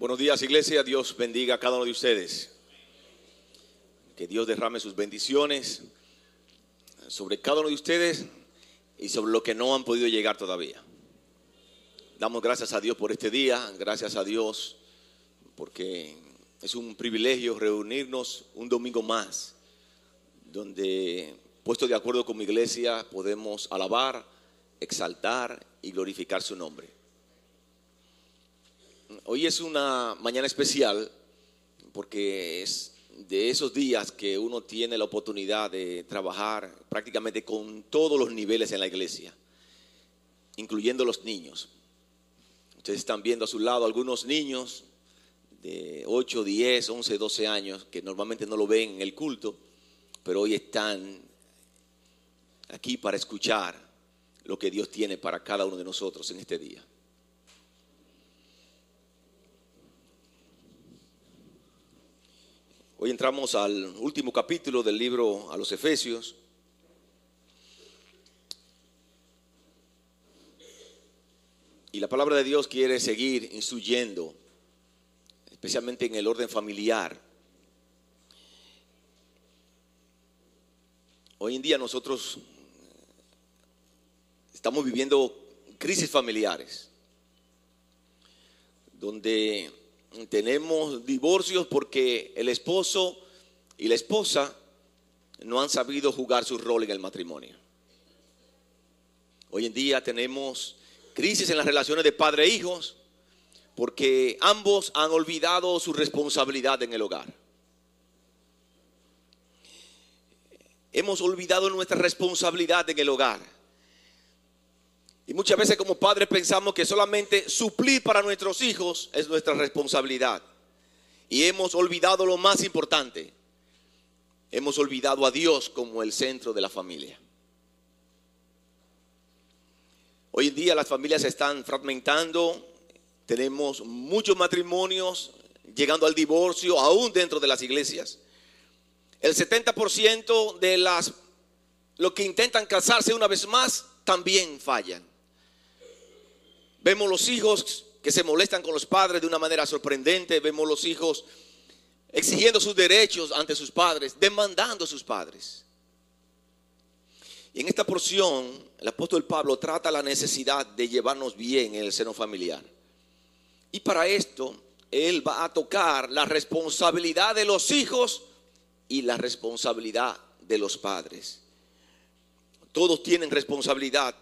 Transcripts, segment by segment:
Buenos días, iglesia. Dios bendiga a cada uno de ustedes. Que Dios derrame sus bendiciones sobre cada uno de ustedes y sobre los que no han podido llegar todavía. Damos gracias a Dios por este día, gracias a Dios porque es un privilegio reunirnos un domingo más, donde, puesto de acuerdo con mi iglesia, podemos alabar, exaltar y glorificar su nombre. Hoy es una mañana especial porque es de esos días que uno tiene la oportunidad de trabajar prácticamente con todos los niveles en la iglesia, incluyendo los niños. Ustedes están viendo a su lado algunos niños de 8, 10, 11, 12 años que normalmente no lo ven en el culto, pero hoy están aquí para escuchar lo que Dios tiene para cada uno de nosotros en este día. Hoy entramos al último capítulo del libro a los Efesios. Y la palabra de Dios quiere seguir instruyendo, especialmente en el orden familiar. Hoy en día nosotros estamos viviendo crisis familiares, donde tenemos divorcios porque el esposo y la esposa no han sabido jugar su rol en el matrimonio. Hoy en día tenemos crisis en las relaciones de padre e hijos porque ambos han olvidado su responsabilidad en el hogar. Hemos olvidado nuestra responsabilidad en el hogar. Y muchas veces como padres pensamos que solamente suplir para nuestros hijos es nuestra responsabilidad. Y hemos olvidado lo más importante. Hemos olvidado a Dios como el centro de la familia. Hoy en día las familias se están fragmentando. Tenemos muchos matrimonios llegando al divorcio, aún dentro de las iglesias. El 70% de los que intentan casarse una vez más también fallan. Vemos los hijos que se molestan con los padres de una manera sorprendente. Vemos los hijos exigiendo sus derechos ante sus padres, demandando a sus padres. Y en esta porción, el apóstol Pablo trata la necesidad de llevarnos bien en el seno familiar. Y para esto, él va a tocar la responsabilidad de los hijos y la responsabilidad de los padres. Todos tienen responsabilidad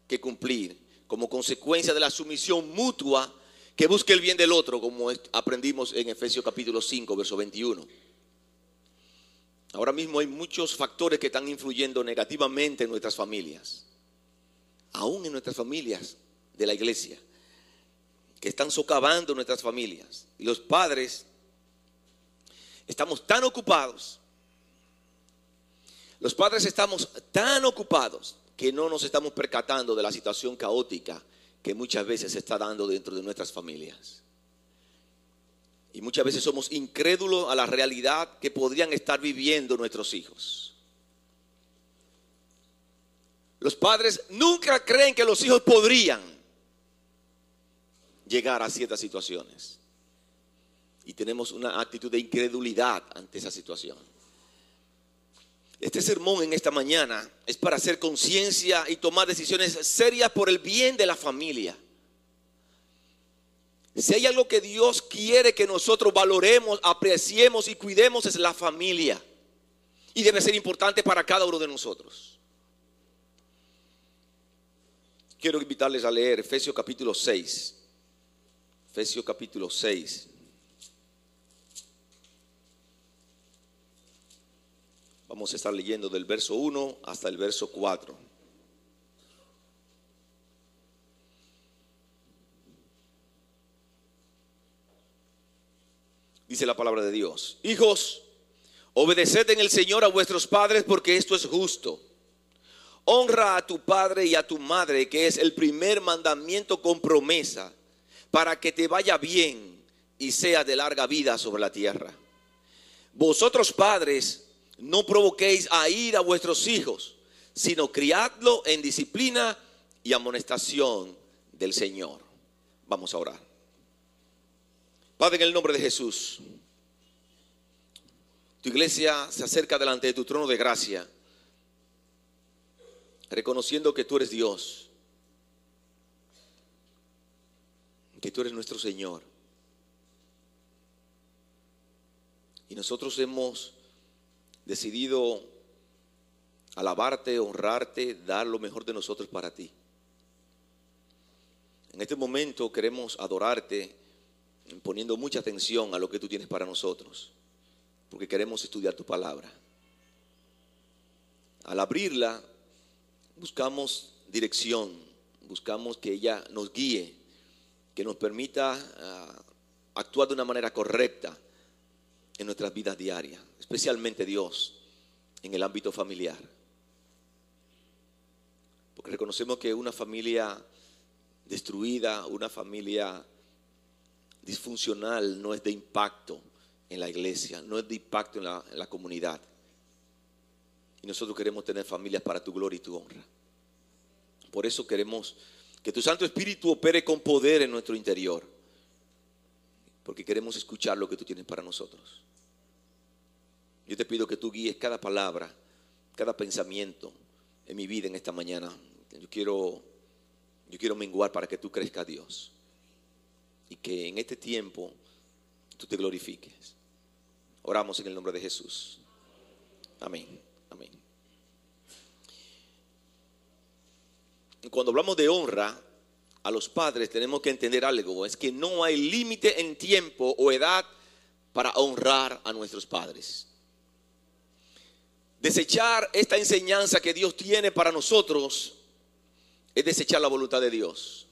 que cumplir como consecuencia de la sumisión mutua que busca el bien del otro, como aprendimos en Efesios capítulo 5, verso 21. Ahora mismo hay muchos factores que están influyendo negativamente en nuestras familias, aún en nuestras familias de la iglesia, que están socavando nuestras familias. Y los padres estamos tan ocupados. Los padres estamos tan ocupados que no nos estamos percatando de la situación caótica que muchas veces se está dando dentro de nuestras familias. Y muchas veces somos incrédulos a la realidad que podrían estar viviendo nuestros hijos. Los padres nunca creen que los hijos podrían llegar a ciertas situaciones. Y tenemos una actitud de incredulidad ante esa situación. Este sermón en esta mañana es para hacer conciencia y tomar decisiones serias por el bien de la familia. Si hay algo que Dios quiere que nosotros valoremos, apreciemos y cuidemos, es la familia. Y debe ser importante para cada uno de nosotros. Quiero invitarles a leer Efesios capítulo 6. Efesios capítulo 6. Vamos a estar leyendo del verso 1 hasta el verso 4. Dice la palabra de Dios: hijos, obedeced en el Señor a vuestros padres, porque esto es justo. Honra a tu padre y a tu madre, que es el primer mandamiento con promesa, para que te vaya bien y seas de larga vida sobre la tierra. Vosotros padres, no provoquéis a ira a vuestros hijos, sino criadlo en disciplina y amonestación del Señor. Vamos a orar. Padre, en el nombre de Jesús, tu iglesia se acerca delante de tu trono de gracia, reconociendo que tú eres Dios, que tú eres nuestro Señor. Y nosotros hemos decidido alabarte, honrarte, dar lo mejor de nosotros para ti. En este momento queremos adorarte, poniendo mucha atención a lo que tú tienes para nosotros, porque queremos estudiar tu palabra. Al abrirla, buscamos dirección, buscamos que ella nos guíe, que nos permita actuar de una manera correcta en nuestras vidas diarias, especialmente, Dios, en el ámbito familiar. Porque reconocemos que una familia destruida, una familia disfuncional no es de impacto en la iglesia, no es de impacto en la comunidad. Y nosotros queremos tener familias para tu gloria y tu honra. Por eso queremos que tu Santo Espíritu opere con poder en nuestro interior, porque queremos escuchar lo que tú tienes para nosotros. Yo te pido que tú guíes cada palabra, cada pensamiento en mi vida en esta mañana. Yo quiero menguar para que tú crezcas, Dios, y que en este tiempo tú te glorifiques. Oramos en el nombre de Jesús. Amén. Amén. Cuando hablamos de honra a los padres, tenemos que entender algo: es que no hay límite en tiempo o edad para honrar a nuestros padres. Desechar esta enseñanza que Dios tiene para nosotros es desechar la voluntad de Dios.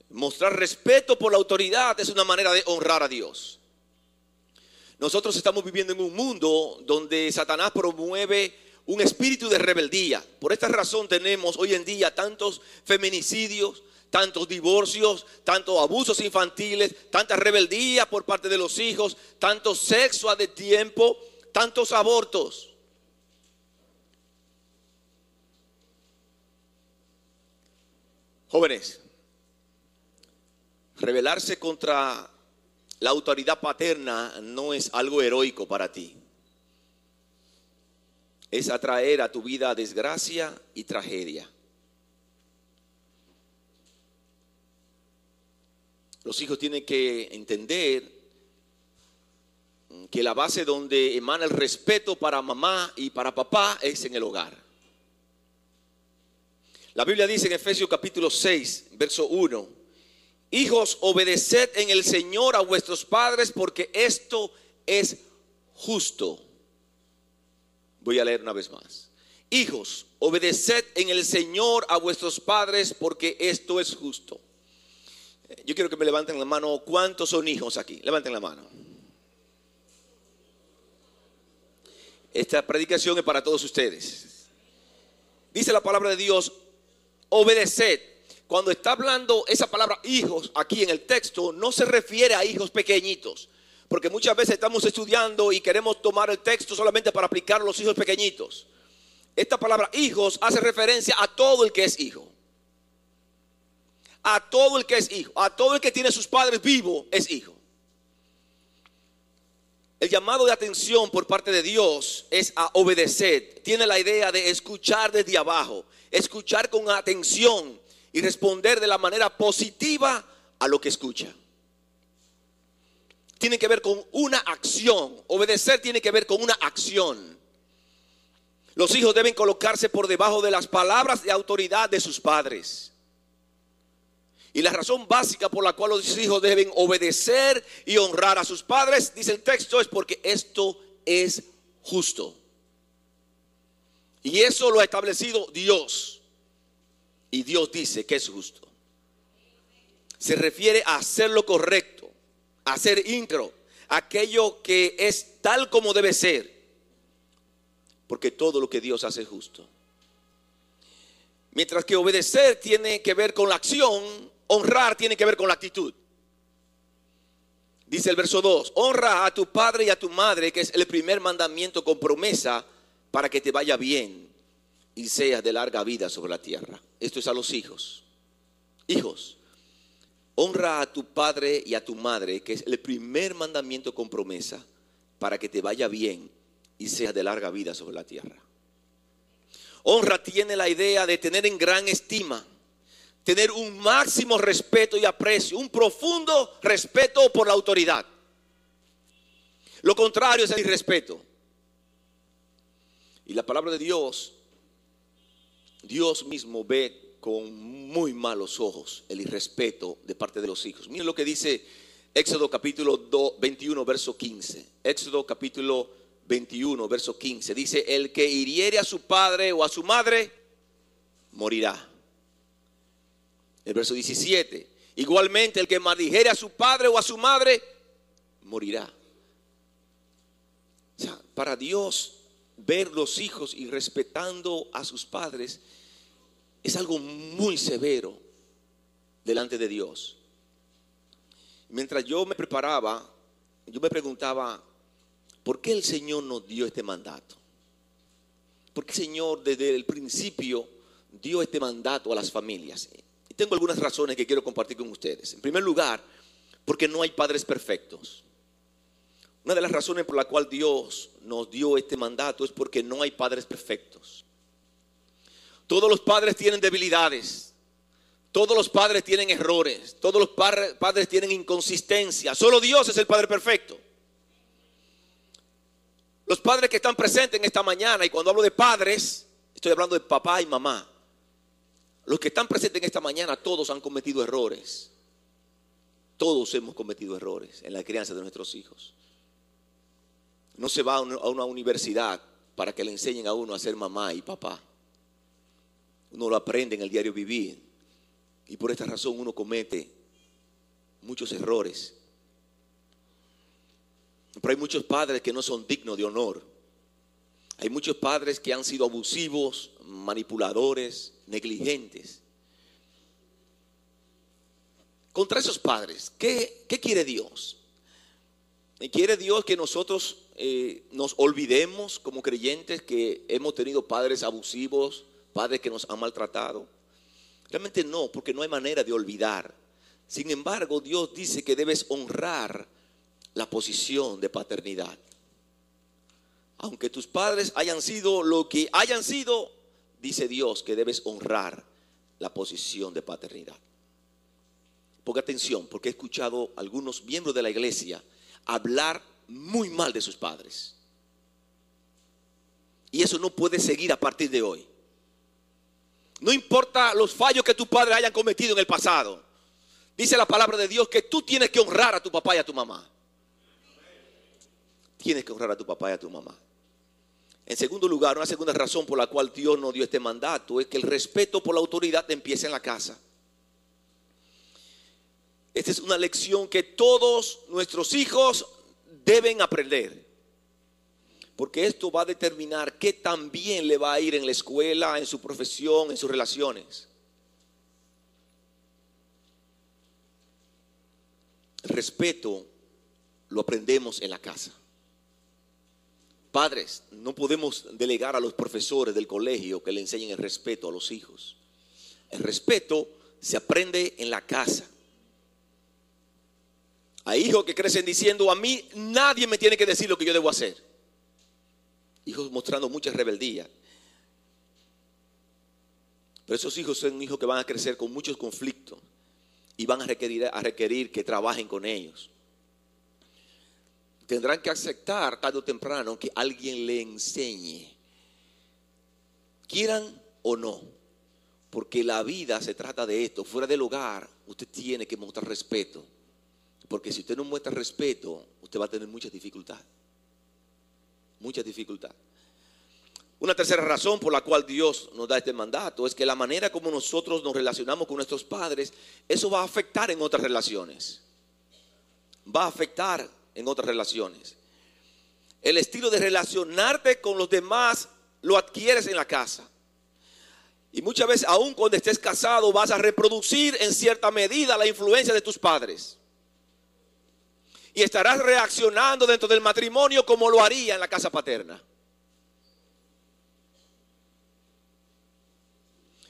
Mostrar respeto por la autoridad es una manera de honrar a Dios. Nosotros estamos viviendo en un mundo donde Satanás promueve un espíritu de rebeldía. Por esta razón tenemos hoy en día tantos feminicidios, tantos divorcios, tantos abusos infantiles, tanta rebeldía por parte de los hijos, tanto sexo a destiempo, tantos abortos. Jóvenes, rebelarse contra la autoridad paterna no es algo heroico para ti. Es atraer a tu vida desgracia y tragedia. Los hijos tienen que entender que la base donde emana el respeto para mamá y para papá es en el hogar. La Biblia dice en Efesios capítulo 6, verso 1: hijos, obedeced en el Señor a vuestros padres, porque esto es justo. Voy a leer una vez más. Hijos, obedeced en el Señor a vuestros padres, porque esto es justo. Yo quiero que me levanten la mano. ¿Cuántos son hijos aquí? Levanten la mano. Esta predicación es para todos ustedes. Dice la palabra de Dios: obedeced. Cuando está hablando esa palabra hijos aquí en el texto, no se refiere a hijos pequeñitos, porque muchas veces estamos estudiando y queremos tomar el texto solamente para aplicar a los hijos pequeñitos. Esta palabra hijos hace referencia a todo el que es hijo. A todo el que es hijo, a todo el que tiene sus padres vivos es hijo. El llamado de atención por parte de Dios es a obedecer. Tiene la idea de escuchar desde abajo, escuchar con atención y responder de la manera positiva a lo que escucha. Tiene que ver con una acción. Obedecer tiene que ver con una acción. Los hijos deben colocarse por debajo de las palabras de autoridad de sus padres. Y la razón básica por la cual los hijos deben obedecer y honrar a sus padres, dice el texto, es porque esto es justo. Y eso lo ha establecido Dios. Y Dios dice que es justo. Se refiere a hacer lo correcto, a ser íntegro, aquello que es tal como debe ser. Porque todo lo que Dios hace es justo. Mientras que obedecer tiene que ver con la acción, honrar tiene que ver con la actitud. Dice el verso 2: honra a tu padre y a tu madre, que es el primer mandamiento con promesa para que te vaya bien y seas de larga vida sobre la tierra. Esto es a los hijos. Hijos, Honra a tu padre y a tu madre, que es el primer mandamiento con promesa, para que te vaya bien y seas de larga vida sobre la tierra. Honra tiene la idea de tener en gran estima, tener un máximo respeto y aprecio, un profundo respeto por la autoridad. Lo contrario es el irrespeto. Y la palabra de Dios, Dios mismo ve con muy malos ojos el irrespeto de parte de los hijos. Miren lo que dice Éxodo capítulo 21, verso 15. Éxodo capítulo 21, verso 15. Dice, el que hiriere a su padre o a su madre, morirá. El verso 17. Igualmente, el que maldijere a su padre o a su madre, morirá. O sea, para Dios, ver los hijos y respetando a sus padres es algo muy severo delante de Dios. Mientras yo me preparaba, yo me preguntaba, ¿por qué el Señor nos dio este mandato? ¿Por qué el Señor desde el principio dio este mandato a las familias? Y tengo algunas razones que quiero compartir con ustedes. En primer lugar, porque no hay padres perfectos. Una de las razones por la cual Dios nos dio este mandato es porque no hay padres perfectos. Todos los padres tienen debilidades. Todos los padres tienen errores. Todos los padres tienen inconsistencia. Solo Dios es el Padre perfecto. Los padres que están presentes en esta mañana, y cuando hablo de padres, estoy hablando de papá y mamá. Los que están presentes en esta mañana, todos han cometido errores. Todos hemos cometido errores en la crianza de nuestros hijos. No se va a una universidad para que le enseñen a uno a ser mamá y papá. Uno lo aprende en el diario vivir. Y por esta razón uno comete muchos errores. Pero hay muchos padres que no son dignos de honor. Hay muchos padres que han sido abusivos, manipuladores, negligentes. Contra esos padres, ¿qué quiere Dios? ¿Quiere Dios que nosotros nos olvidemos como creyentes que hemos tenido padres abusivos, padres que nos han maltratado? Realmente no, porque no hay manera de olvidar. Sin embargo, Dios dice que debes honrar la posición de paternidad. Aunque tus padres hayan sido lo que hayan sido, dice Dios que debes honrar la posición de paternidad. Ponga atención, porque he escuchado a algunos miembros de la iglesia hablar muy mal de sus padres. Y eso no puede seguir a partir de hoy. No importa los fallos que tus padres hayan cometido en el pasado. Dice la palabra de Dios que tú tienes que honrar a tu papá y a tu mamá. Tienes que honrar a tu papá y a tu mamá. En segundo lugar, una segunda razón por la cual Dios nos dio este mandato es que el respeto por la autoridad empieza en la casa. Esta es una lección que todos nuestros hijos deben aprender. Porque esto va a determinar qué tan bien le va a ir en la escuela, en su profesión, en sus relaciones. El respeto lo aprendemos en la casa. Padres, no podemos delegar a los profesores del colegio que le enseñen el respeto a los hijos. El respeto se aprende en la casa. Hay hijos que crecen diciendo, a mí nadie me tiene que decir lo que yo debo hacer. Hijos mostrando mucha rebeldía. Pero esos hijos son hijos que van a crecer con muchos conflictos y van a requerir que trabajen con ellos. Tendrán que aceptar tarde o temprano que alguien le enseñe, quieran o no, porque la vida se trata de esto. Fuera del hogar usted tiene que mostrar respeto, porque si usted no muestra respeto, usted va a tener mucha dificultad. Mucha dificultad. Una tercera razón por la cual Dios nos da este mandato es que la manera como nosotros nos relacionamos con nuestros padres, eso va a afectar en otras relaciones. Va a afectar en otras relaciones. El estilo de relacionarte con los demás lo adquieres en la casa. Y muchas veces, aun cuando estés casado, vas a reproducir en cierta medida la influencia de tus padres. Y estarás reaccionando dentro del matrimonio como lo haría en la casa paterna.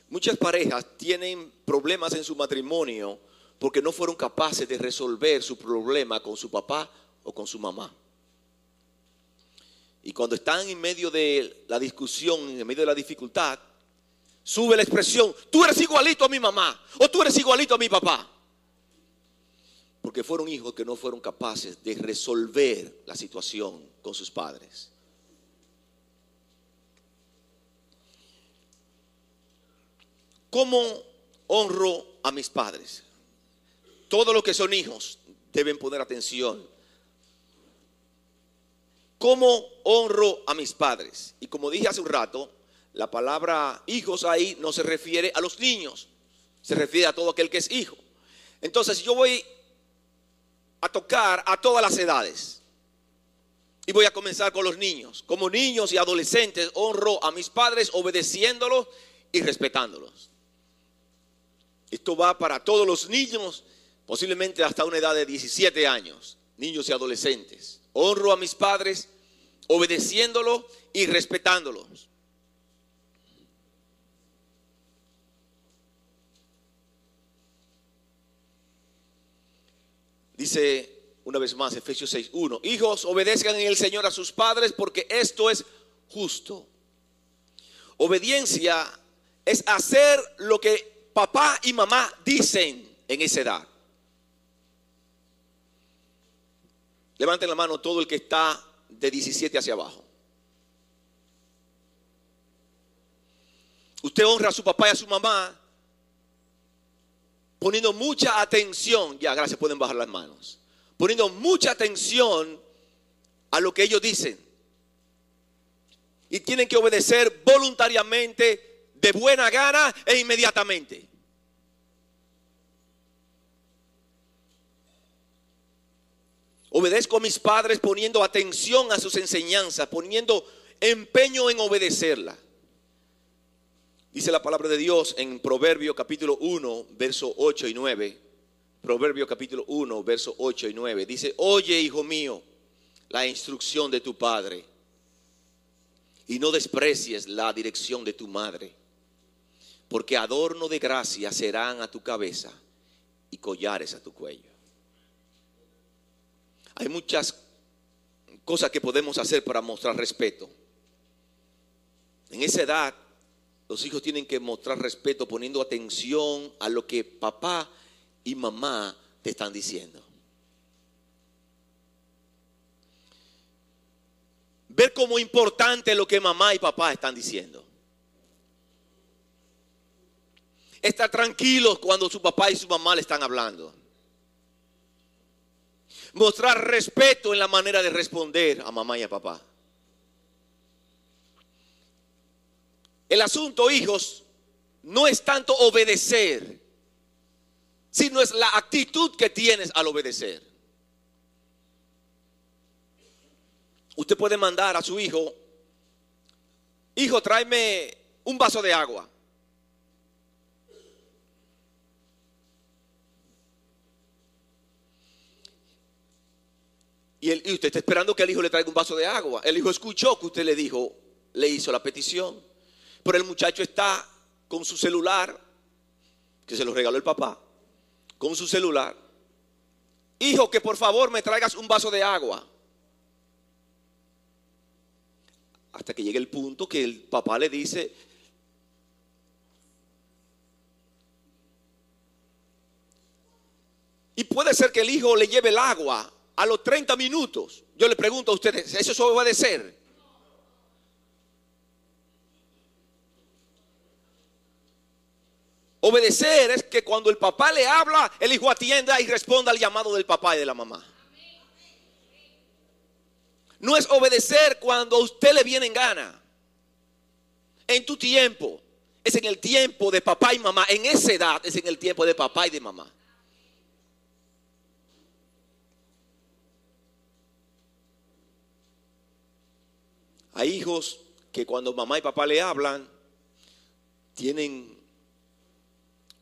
Muchas parejas tienen problemas en su matrimonio porque no fueron capaces de resolver su problema con su papá o con su mamá. Y cuando están en medio de la discusión, en medio de la dificultad, sube la expresión: tú eres igualito a mi mamá o tú eres igualito a mi papá. Porque fueron hijos que no fueron capaces de resolver la situación con sus padres. ¿Cómo honro a mis padres? Todos los que son hijos deben poner atención. ¿Cómo honro a mis padres? Y como dije hace un rato, la palabra hijos ahí no se refiere a los niños, se refiere a todo aquel que es hijo. Entonces yo voy a tocar a todas las edades. Y voy a comenzar con los niños. Como niños y adolescentes honro a mis padres obedeciéndolos y respetándolos. Esto va para todos los niños, posiblemente hasta una edad de 17 años, niños y adolescentes. Honro a mis padres obedeciéndolos y respetándolos. Dice una vez más Efesios 6:1: hijos, obedezcan en el Señor a sus padres, porque esto es justo. Obediencia es hacer lo que papá y mamá dicen en esa edad. Levanten la mano todo el que está de 17 hacia abajo. Usted honra a su papá y a su mamá poniendo mucha atención. Ya, gracias, pueden bajar las manos. Poniendo mucha atención a lo que ellos dicen. Y tienen que obedecer voluntariamente, de buena gana e inmediatamente. Obedezco a mis padres poniendo atención a sus enseñanzas, poniendo empeño en obedecerla. Dice la palabra de Dios en Proverbio capítulo 1, verso 8 y 9. Proverbio capítulo 1, verso 8 y 9. Dice: oye, hijo mío, la instrucción de tu padre, y no desprecies la dirección de tu madre, porque adorno de gracia serán a tu cabeza y collares a tu cuello. Hay muchas cosas que podemos hacer para mostrar respeto. En esa edad, los hijos tienen que mostrar respeto poniendo atención a lo que papá y mamá te están diciendo. Ver como importante lo que mamá y papá están diciendo. Estar tranquilos cuando su papá y su mamá le están hablando. Mostrar respeto en la manera de responder a mamá y a papá. El asunto, hijos, no es tanto obedecer, sino es la actitud que tienes al obedecer. Usted puede mandar a su hijo: hijo, tráeme un vaso de agua. Y usted está esperando que el hijo le traiga un vaso de agua. El hijo escuchó que usted le dijo, le hizo la petición. Pero el muchacho está con su celular, que se lo regaló el papá, con su celular. Hijo, que por favor me traigas un vaso de agua. Hasta que llegue el punto que el papá le dice: y puede ser que el hijo le lleve el agua a los 30 minutos. Yo le pregunto a ustedes, ¿eso es obedecer? Obedecer es que cuando el papá le habla, el hijo atienda y responda al llamado del papá y de la mamá. No es obedecer cuando a usted le viene en gana. En tu tiempo, es en el tiempo de papá y mamá. En esa edad es en el tiempo de papá y de mamá. Hay hijos que cuando mamá y papá le hablan, tienen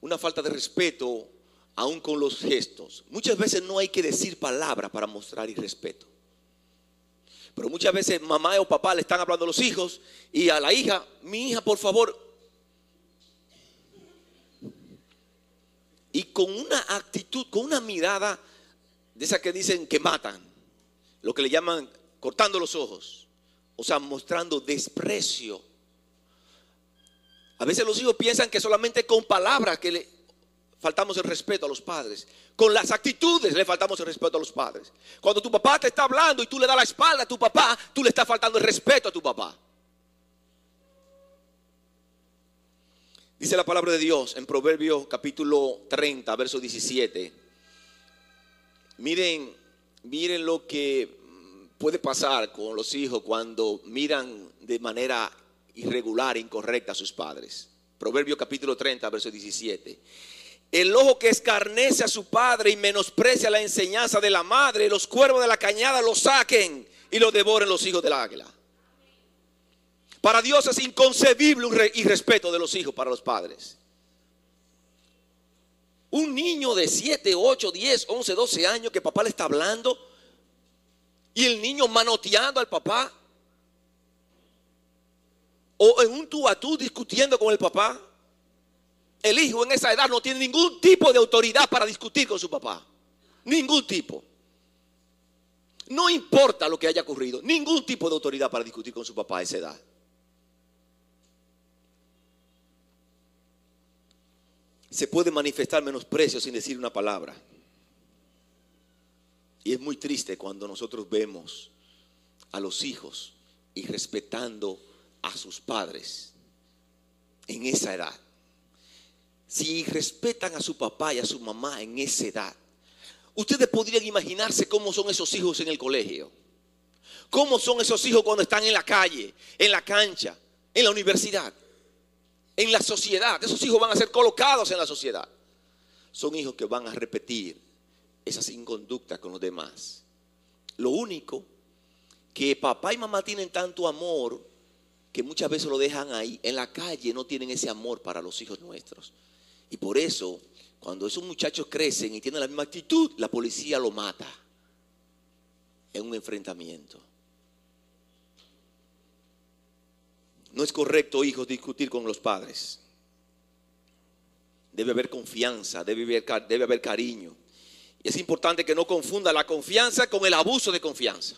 una falta de respeto aún con los gestos. Muchas veces no hay que decir palabras para mostrar irrespeto. Pero muchas veces mamá o papá le están hablando a los hijos y a la hija: mi hija, por favor. y con una actitud, con una mirada de esas que dicen que matan, lo que le llaman cortando los ojos, o sea, mostrando desprecio. A veces los hijos piensan que solamente con palabras que le faltamos el respeto a los padres. Con las actitudes le faltamos el respeto a los padres. Cuando tu papá te está hablando y tú le das la espalda a tu papá, tú le estás faltando el respeto a tu papá. Dice la palabra de Dios en Proverbios capítulo 30, verso 17. Miren lo que puede pasar con los hijos cuando miran de manera irregular e incorrecta a sus padres. Proverbios capítulo 30, verso 17. El ojo que escarnece a su padre y menosprecia la enseñanza de la madre, los cuervos de la cañada lo saquen y lo devoren los hijos del águila. Para Dios es inconcebible un irrespeto de los hijos para los padres. Un niño de 7, 8, 10, 11, 12 años que papá le está hablando y el niño manoteando al papá, o en un tú a tú discutiendo con el papá. El hijo en esa edad no tiene ningún tipo de autoridad para discutir con su papá. Ningún tipo. No importa lo que haya ocurrido, ningún tipo de autoridad para discutir con su papá a esa edad. Se puede manifestar menosprecio sin decir una palabra. Y es muy triste cuando nosotros vemos a los hijos irrespetando a sus padres en esa edad. Si respetan a su papá y a su mamá en esa edad, ustedes podrían imaginarse cómo son esos hijos en el colegio. Cómo son esos hijos cuando están en la calle, en la cancha, en la universidad, en la sociedad. Esos hijos van a ser colocados en la sociedad. Son hijos que van a repetir esas inconductas con los demás. Lo único que papá y mamá tienen tanto amor que muchas veces lo dejan ahí. En la calle no tienen ese amor para los hijos nuestros. Y por eso, cuando esos muchachos crecen y tienen la misma actitud, la policía lo mata en un enfrentamiento. No es correcto, hijos, discutir con los padres. Debe haber confianza, debe haber cariño. Y es importante que no confunda la confianza con el abuso de confianza.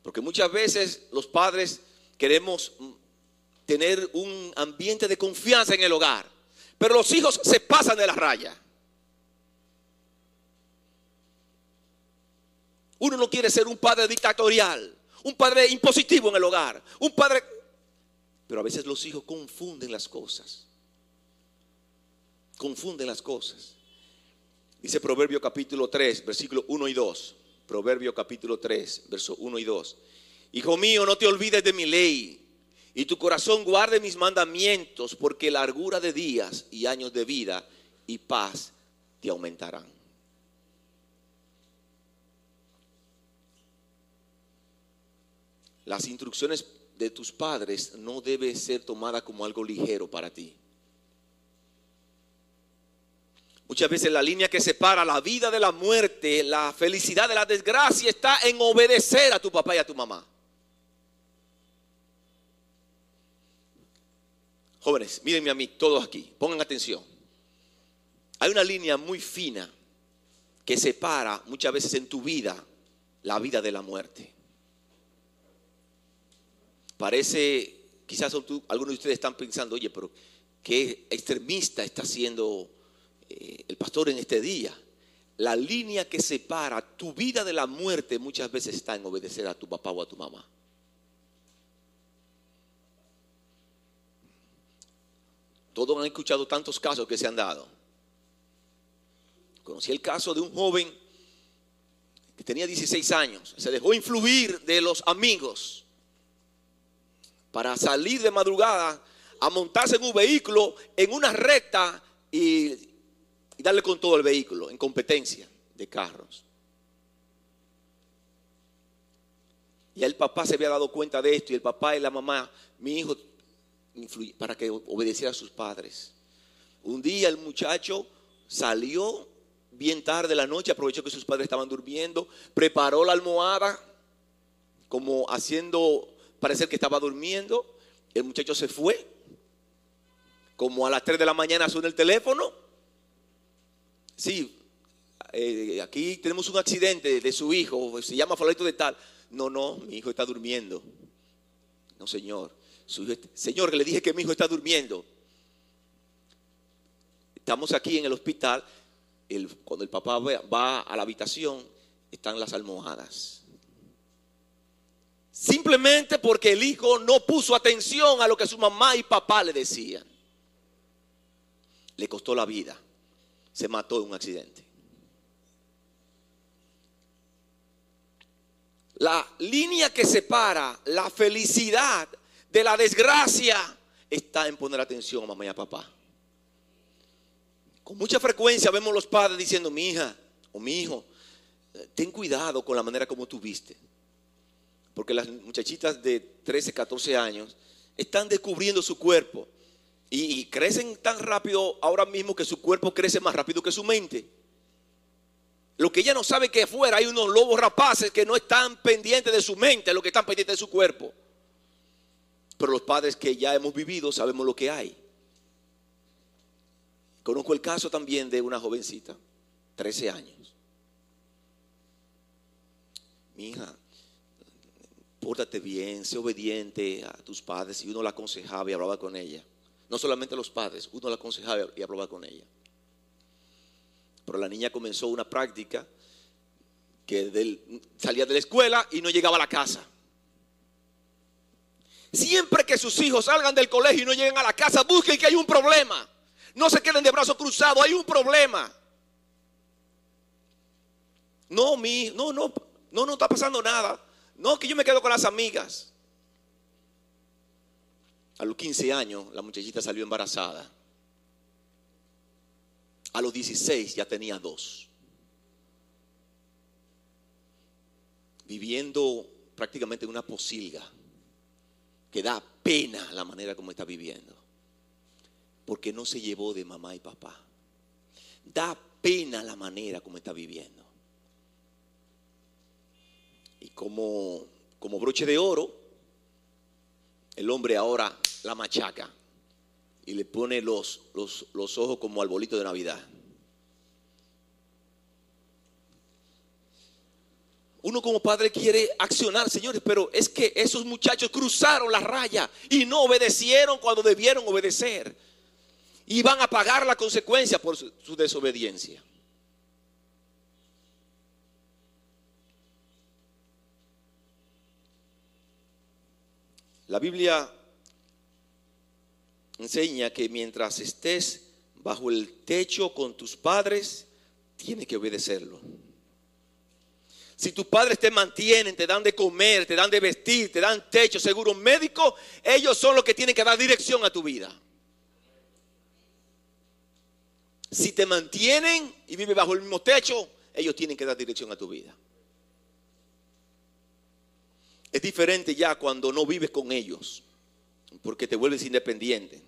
Porque muchas veces los padres queremos tener un ambiente de confianza en el hogar, pero los hijos se pasan de la raya. Uno no quiere ser un padre dictatorial, un padre impositivo en el hogar, un padre... Pero a veces los hijos confunden las cosas. Confunden las cosas. Dice Proverbio capítulo 3, versículos 1 y 2. Proverbio capítulo 3, versos 1 y 2. Hijo mío, no te olvides de mi ley, y tu corazón guarde mis mandamientos, porque largura de días y años de vida y paz te aumentarán. Las instrucciones de tus padres no deben ser tomadas como algo ligero para ti. Muchas veces la línea que separa la vida de la muerte, la felicidad de la desgracia, está en obedecer a tu papá y a tu mamá. Jóvenes, mírenme a mí, todos aquí, pongan atención. Hay una línea muy fina que separa muchas veces en tu vida la vida de la muerte. Parece, quizás algunos de ustedes están pensando, oye, pero qué extremista está siendo el pastor en este día. La línea que separa tu vida de la muerte muchas veces está en obedecer a tu papá o a tu mamá. Todos han escuchado tantos casos que se han dado. Conocí el caso de un joven que tenía 16 años. Se dejó influir de los amigos para salir de madrugada a montarse en un vehículo en una recta y darle con todo el vehículo en competencia de carros. Y el papá se había dado cuenta de esto y el papá y la mamá, mi hijo, para que obedeciera a sus padres. Un día el muchacho salió bien tarde de la noche, aprovechó que sus padres estaban durmiendo, preparó la almohada como haciendo parecer que estaba durmiendo. El muchacho se fue. Como a las 3 de la mañana suena el teléfono. Sí, aquí tenemos un accidente de su hijo, se llama fulanito de tal. No, mi hijo está durmiendo. No, señor. Señor, que le dije que mi hijo está durmiendo. Estamos aquí en el hospital. Cuando el papá va a la habitación, están las almohadas. Simplemente porque el hijo no puso atención a lo que su mamá y papá le decían. Le costó la vida. Se mató en un accidente. La línea que separa la felicidad de la desgracia está en poner atención a mamá y a papá. Con mucha frecuencia vemos los padres diciendo: mi hija o mi hijo, ten cuidado con la manera como tú viste. Porque las muchachitas de 13, 14 años están descubriendo su cuerpo. Y crecen tan rápido ahora mismo que su cuerpo crece más rápido que su mente. Lo que ella no sabe que afuera hay unos lobos rapaces que no están pendientes de su mente, lo que están pendientes de su cuerpo. Pero los padres que ya hemos vivido sabemos lo que hay. Conozco el caso también de una jovencita, 13 años. Mi hija, pórtate bien, sé obediente a tus padres. Y uno la aconsejaba y hablaba con ella. No solamente los padres, uno la aconsejaba y hablaba con ella. Pero la niña comenzó una práctica que salía de la escuela y no llegaba a la casa. Siempre que sus hijos salgan del colegio y no lleguen a la casa, busquen que hay un problema. No se queden de brazos cruzados, hay un problema. No está pasando nada. No, que yo me quedo con las amigas. A los 15 años la muchachita salió embarazada. A los 16 ya tenía 2. Viviendo prácticamente en una posilga. Que da pena la manera como está viviendo. Porque no se llevó de mamá y papá. Da pena la manera como está viviendo. Y como broche de oro, el hombre ahora la machaca y le pone los ojos como arbolito de Navidad. Uno como padre quiere accionar, señores, pero es que esos muchachos cruzaron la raya y no obedecieron cuando debieron obedecer. Y van a pagar la consecuencia por su desobediencia. La Biblia enseña que mientras estés bajo el techo con tus padres, tienes que obedecerlo. Si tus padres te mantienen, te dan de comer, te dan de vestir, te dan techo, seguro médico, ellos son los que tienen que dar dirección a tu vida. Si te mantienen y vives bajo el mismo techo, ellos tienen que dar dirección a tu vida. Es diferente ya cuando no vives con ellos, porque te vuelves independiente.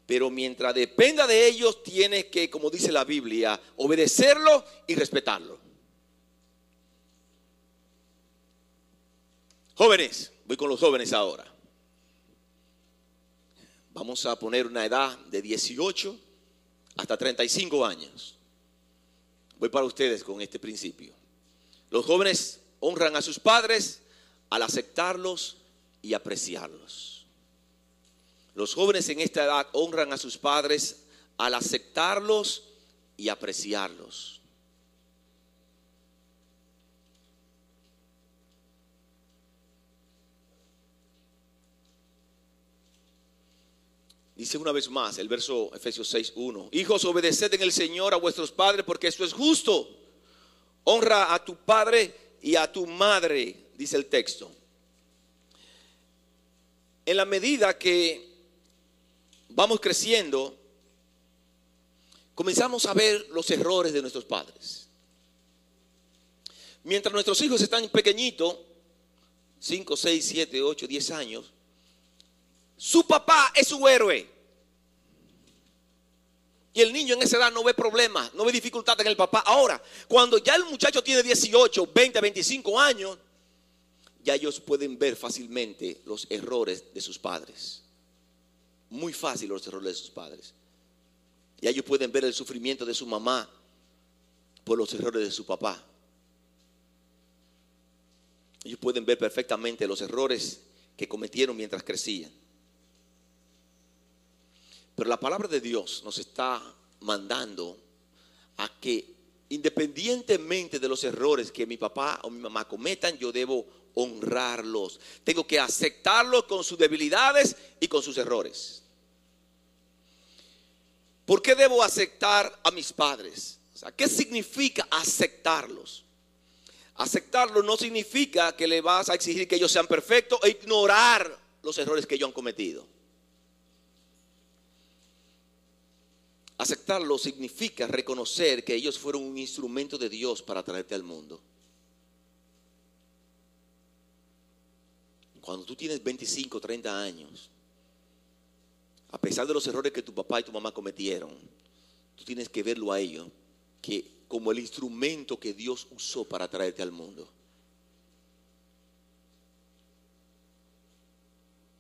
Pero mientras dependa de ellos, tienes que, como dice la Biblia, obedecerlo y respetarlo. Jóvenes, voy con los jóvenes ahora. Vamos a poner una edad de 18 hasta 35 años. Voy para ustedes con este principio. Los jóvenes honran a sus padres al aceptarlos y apreciarlos. Los jóvenes en esta edad honran a sus padres al aceptarlos y apreciarlos. Dice una vez más el verso Efesios 6:1: hijos, obedeced en el Señor a vuestros padres, porque eso es justo. Honra a tu padre y a tu madre, dice el texto. En la medida que vamos creciendo, comenzamos a ver los errores de nuestros padres. Mientras nuestros hijos están pequeñitos, 5, 6, 7, 8, 10 años, su papá es su héroe. Y el niño en esa edad no ve problemas, no ve dificultades en el papá. Ahora, cuando ya el muchacho tiene 18, 20, 25 años, ya ellos pueden ver fácilmente los errores de sus padres. Muy fácil los errores de sus padres. Ya ellos pueden ver el sufrimiento de su mamá por los errores de su papá. Ellos pueden ver perfectamente los errores que cometieron mientras crecían. Pero la palabra de Dios nos está mandando a que independientemente de los errores que mi papá o mi mamá cometan, yo debo honrarlos. Tengo que aceptarlos con sus debilidades y con sus errores. ¿Por qué debo aceptar a mis padres? O sea, ¿qué significa aceptarlos? Aceptarlos no significa que le vas a exigir que ellos sean perfectos e ignorar los errores que ellos han cometido. Aceptarlo significa reconocer que ellos fueron un instrumento de Dios para traerte al mundo. Cuando tú tienes 25, 30 años, a pesar de los errores que tu papá y tu mamá cometieron, tú tienes que verlo a ellos como el instrumento que Dios usó para traerte al mundo.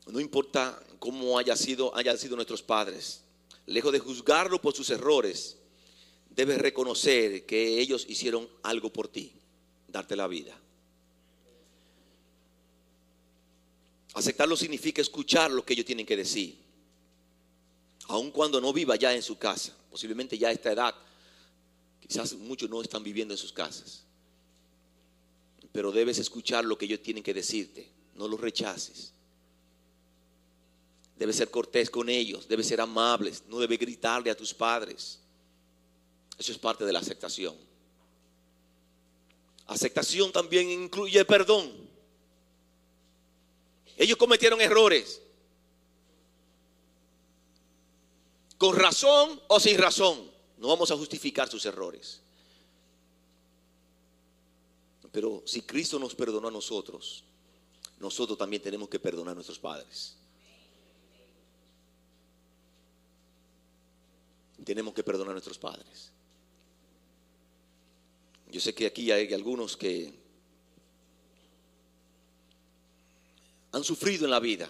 No importa cómo hayan sido nuestros padres, lejos de juzgarlo por sus errores, debes reconocer que ellos hicieron algo por ti, darte la vida. Aceptarlo significa escuchar lo que ellos tienen que decir, aun cuando no viva ya en su casa. Posiblemente ya a esta edad, quizás muchos no están viviendo en sus casas, pero debes escuchar lo que ellos tienen que decirte, no los rechaces. Debes ser cortés con ellos, debes ser amables, no debes gritarle a tus padres. Eso es parte de la aceptación. Aceptación también incluye perdón. Ellos cometieron errores, con razón o sin razón. No vamos a justificar sus errores. Pero si Cristo nos perdonó a nosotros, nosotros también tenemos que perdonar a nuestros padres. Tenemos que perdonar a nuestros padres. Yo sé que aquí hay algunos que han sufrido en la vida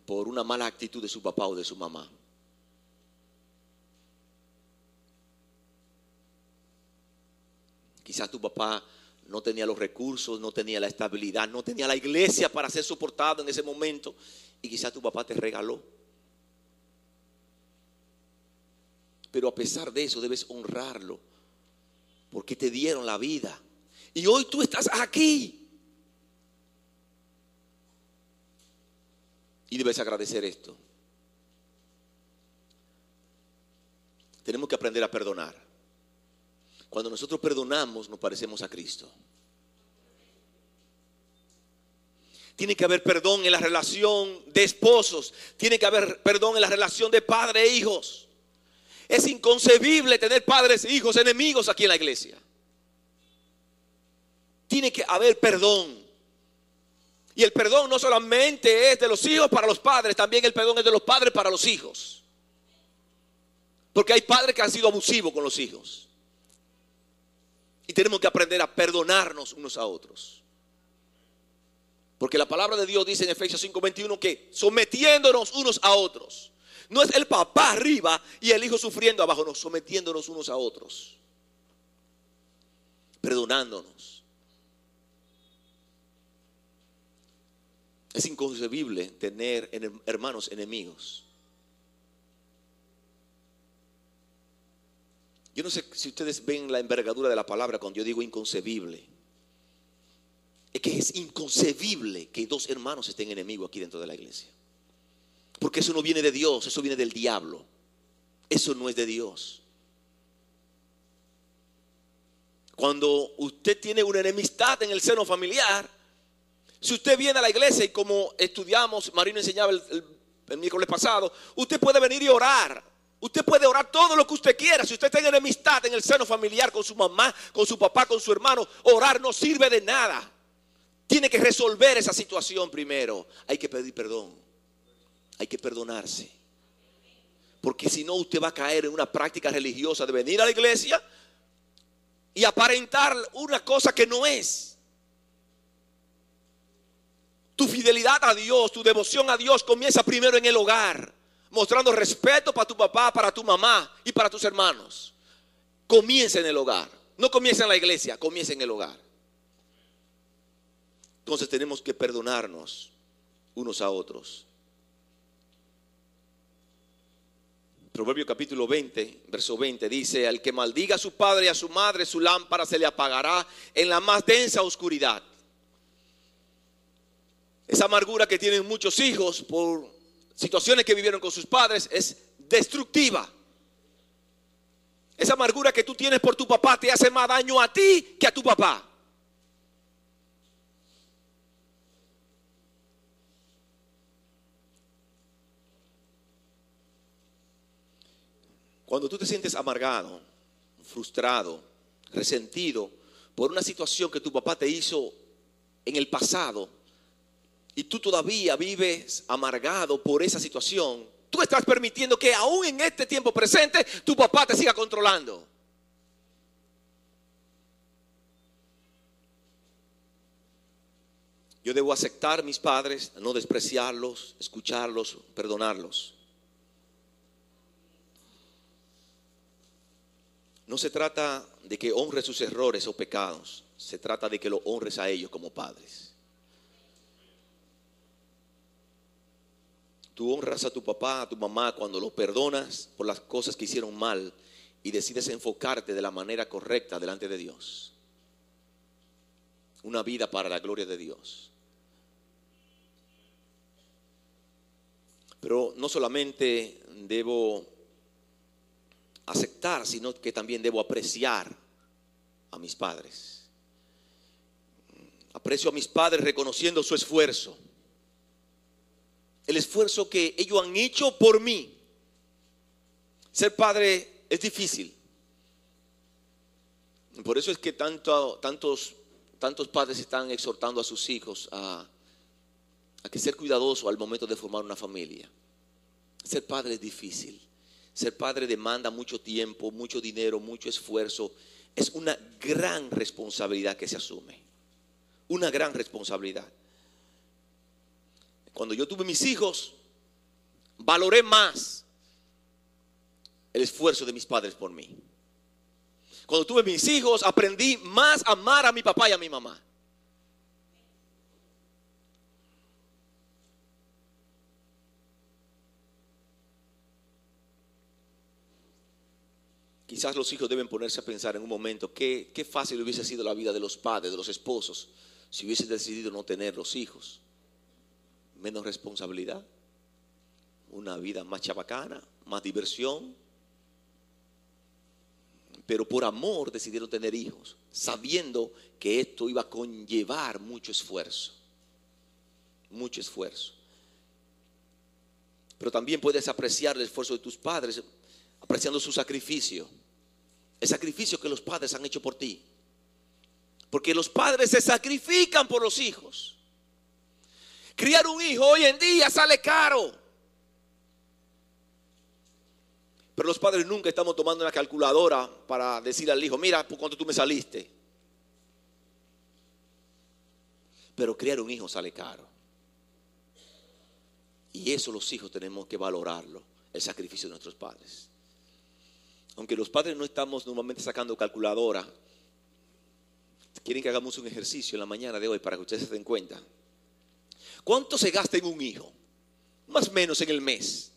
por una mala actitud de su papá o de su mamá. Quizás tu papá no tenía los recursos, no tenía la estabilidad, no tenía la iglesia para ser soportado en ese momento, y quizás tu papá te regaló. Pero a pesar de eso debes honrarlo, porque te dieron la vida. Y hoy tú estás aquí. Y debes agradecer esto. Tenemos que aprender a perdonar. Cuando nosotros perdonamos, nos parecemos a Cristo. Tiene que haber perdón en la relación de esposos. Tiene que haber perdón en la relación de padre e hijos. Es inconcebible tener padres e hijos enemigos aquí en la iglesia. Tiene que haber perdón. Y el perdón no solamente es de los hijos para los padres, también el perdón es de los padres para los hijos. Porque hay padres que han sido abusivos con los hijos. Y tenemos que aprender a perdonarnos unos a otros. Porque la palabra de Dios dice en Efesios 5:21 que sometiéndonos unos a otros. No es el papá arriba y el hijo sufriendo abajo, no, sometiéndonos unos a otros. Perdonándonos. Es inconcebible tener hermanos enemigos. Yo no sé si ustedes ven la envergadura de la palabra cuando yo digo inconcebible. Es que es inconcebible que dos hermanos estén enemigos aquí dentro de la iglesia. Porque eso no viene de Dios, eso viene del diablo. Eso no es de Dios. Cuando usted tiene una enemistad en el seno familiar, si usted viene a la iglesia y como estudiamos, Marino enseñaba el miércoles pasado, usted puede venir y orar. Usted puede orar todo lo que usted quiera. Si usted está en enemistad en el seno familiar con su mamá, con su papá, con su hermano, orar no sirve de nada. Tiene que resolver esa situación primero. Hay que pedir perdón. Hay que perdonarse. Porque si no, usted va a caer en una práctica religiosa de venir a la iglesia y aparentar una cosa que no es. Tu fidelidad a Dios, tu devoción a Dios comienza primero en el hogar, mostrando respeto para tu papá, para tu mamá y para tus hermanos. comienza en el hogar. No comienza en la iglesia, comienza en el hogar. Entonces tenemos que perdonarnos unos a otros. Proverbio capítulo 20, verso 20 dice: al que maldiga a su padre y a su madre, su lámpara se le apagará en la más densa oscuridad. Esa amargura que tienen muchos hijos por situaciones que vivieron con sus padres es destructiva. Esa amargura que tú tienes por tu papá te hace más daño a ti que a tu papá. Cuando tú te sientes amargado, frustrado, resentido por una situación que tu papá te hizo en el pasado y tú todavía vives amargado por esa situación, tú estás permitiendo que aún en este tiempo presente tu papá te siga controlando. Yo debo aceptar a mis padres, no despreciarlos, escucharlos, perdonarlos. No se trata de que honres sus errores o pecados, se trata de que lo honres a ellos como padres. Tú honras a tu papá, a tu mamá cuando los perdonas por las cosas que hicieron mal y decides enfocarte de la manera correcta delante de Dios. Una vida para la gloria de Dios. Pero no solamente debo aceptar, sino que también debo apreciar a mis padres. Aprecio a mis padres reconociendo su esfuerzo. El esfuerzo que ellos han hecho por mí. Ser padre es difícil. Por eso es que tantos padres están exhortando a sus hijos a que ser cuidadosos al momento de formar una familia. Ser padre es difícil. Ser padre demanda mucho tiempo, mucho dinero, mucho esfuerzo. Es una gran responsabilidad que se asume. Una gran responsabilidad. Cuando yo tuve mis hijos, valoré más el esfuerzo de mis padres por mí. Cuando tuve mis hijos, aprendí más a amar a mi papá y a mi mamá. Quizás los hijos deben ponerse a pensar en un momento qué fácil hubiese sido la vida de los padres, de los esposos, si hubiesen decidido no tener los hijos. Menos responsabilidad, una vida más chabacana, más diversión. Pero por amor decidieron tener hijos, sabiendo que esto iba a conllevar mucho esfuerzo. Mucho esfuerzo. Pero también puedes apreciar el esfuerzo de tus padres, apreciando su sacrificio. El sacrificio que los padres han hecho por ti. Porque los padres se sacrifican por los hijos. Criar un hijo hoy en día sale caro. Pero los padres nunca estamos tomando una calculadora para decirle al hijo: mira por cuánto tú me saliste. Pero criar un hijo sale caro. Y eso los hijos tenemos que valorarlo, el sacrificio de nuestros padres. Aunque los padres no estamos normalmente sacando calculadora, quieren que hagamos un ejercicio en la mañana de hoy para que ustedes se den cuenta. ¿Cuánto se gasta en un hijo? Más o menos en el mes.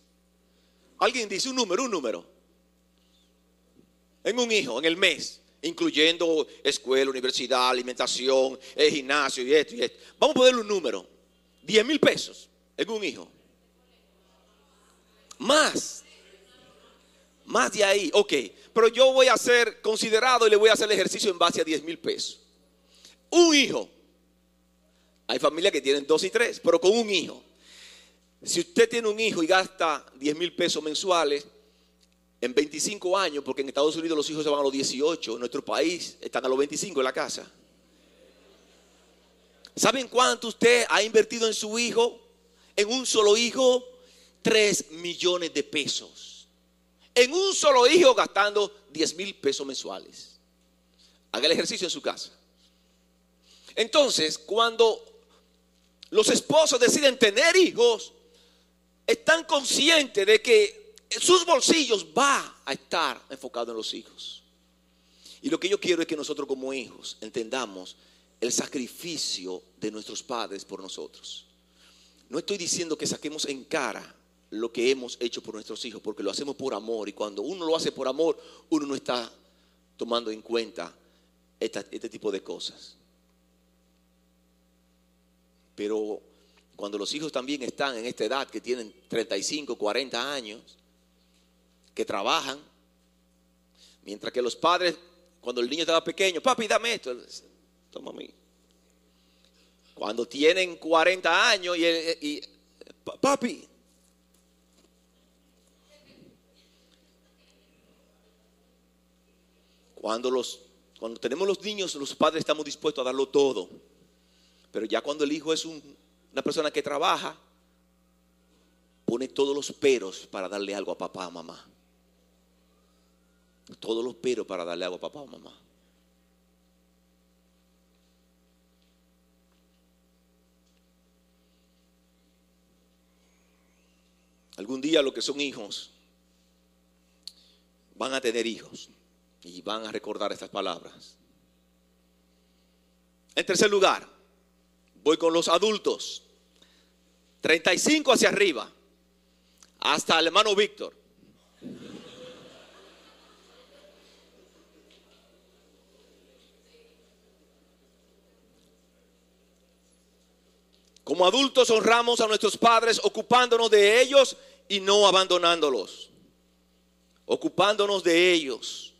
Alguien dice un número. En un hijo, en el mes, incluyendo escuela, universidad, alimentación, el gimnasio y esto y esto. Vamos a ponerle un número. 10,000 pesos en un hijo. Más de ahí, ok. Pero yo voy a ser considerado y le voy a hacer el ejercicio en base a 10,000 pesos. Un hijo. Hay familias que tienen 2 y 3, pero con un hijo. Si usted tiene un hijo y gasta 10,000 pesos mensuales, en 25 años, porque en Estados Unidos los hijos se van a los 18, en nuestro país están a los 25 en la casa. ¿Saben cuánto usted ha invertido en su hijo? En un solo hijo, 3 millones de pesos. En un solo hijo gastando 10,000 pesos mensuales. Haga el ejercicio en su casa. Entonces, cuando los esposos deciden tener hijos, están conscientes de que sus bolsillos va a estar enfocado en los hijos. Y lo que yo quiero es que nosotros como hijos entendamos el sacrificio de nuestros padres por nosotros. No estoy diciendo que saquemos en cara lo que hemos hecho por nuestros hijos, porque lo hacemos por amor. Y cuando uno lo hace por amor, uno no está tomando en cuenta este tipo de cosas. Pero cuando los hijos también están en esta edad, que tienen 35, 40 años, que trabajan, mientras que los padres, cuando el niño estaba pequeño, papi, dame esto, toma a mí. Cuando tienen 40 años y papi, cuando tenemos los niños, los padres estamos dispuestos a darlo todo. Pero ya cuando el hijo es una persona que trabaja, pone todos los peros para darle algo a papá o mamá. Todos los peros para darle algo a papá o mamá. Algún día los que son hijos van a tener hijos y van a recordar estas palabras. En tercer lugar, voy con los adultos, 35 hacia arriba, hasta el hermano Víctor. Como adultos honramos a nuestros padres ocupándonos de ellos y no abandonándolos. Ocupándonos de ellos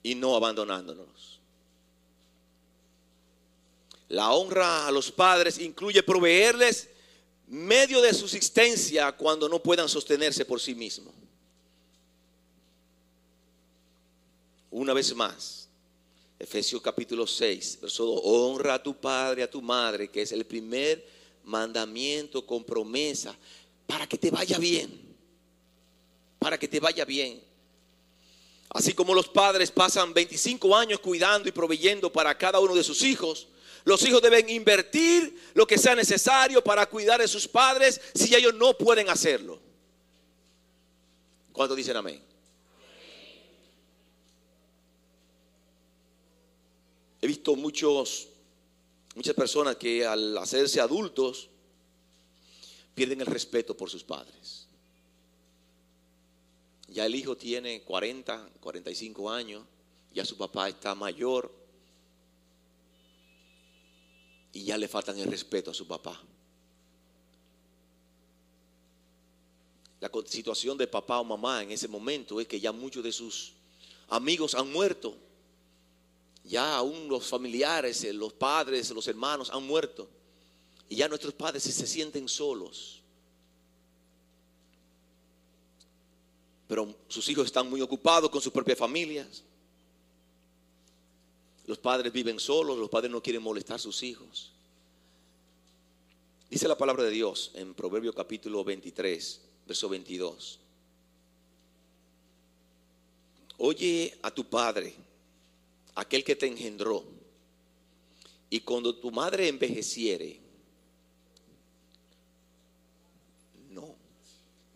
y no abandonándonos. La honra a los padres incluye proveerles medio de subsistencia cuando no puedan sostenerse por sí mismos. Una vez más, Efesios capítulo 6, verso 2, honra a tu padre y a tu madre, que es el primer mandamiento con promesa, para que te vaya bien, para que te vaya bien. Así como los padres pasan 25 años cuidando y proveyendo para cada uno de sus hijos, los hijos deben invertir lo que sea necesario para cuidar de sus padres si ellos no pueden hacerlo. ¿Cuántos dicen amén? He visto muchas personas que al hacerse adultos pierden el respeto por sus padres. Ya el hijo tiene 40, 45 años, ya su papá está mayor y ya le faltan el respeto a su papá. La situación de papá o mamá en ese momento es que ya muchos de sus amigos han muerto. Ya aún los familiares, los padres, los hermanos han muerto. Y ya nuestros padres se sienten solos. Pero sus hijos están muy ocupados con sus propias familias. Los padres viven solos, los padres no quieren molestar a sus hijos. Dice la palabra de Dios en Proverbios capítulo 23, verso 22. Oye a tu padre, aquel que te engendró, y cuando tu madre envejeciere,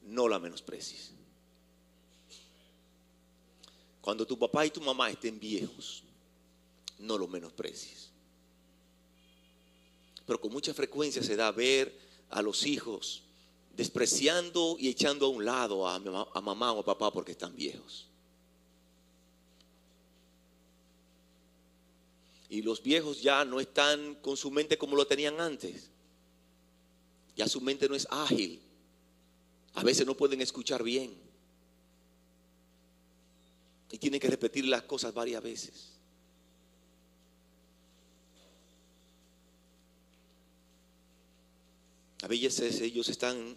no la menosprecies. Cuando tu papá y tu mamá estén viejos, no los menosprecies. Pero con mucha frecuencia se da a ver a los hijos despreciando y echando a un lado a mamá o a papá porque están viejos. Y los viejos ya no están con su mente como lo tenían antes. Ya su mente no es ágil. A veces no pueden escuchar bien. Y tienen que repetir las cosas varias veces. A veces ellos están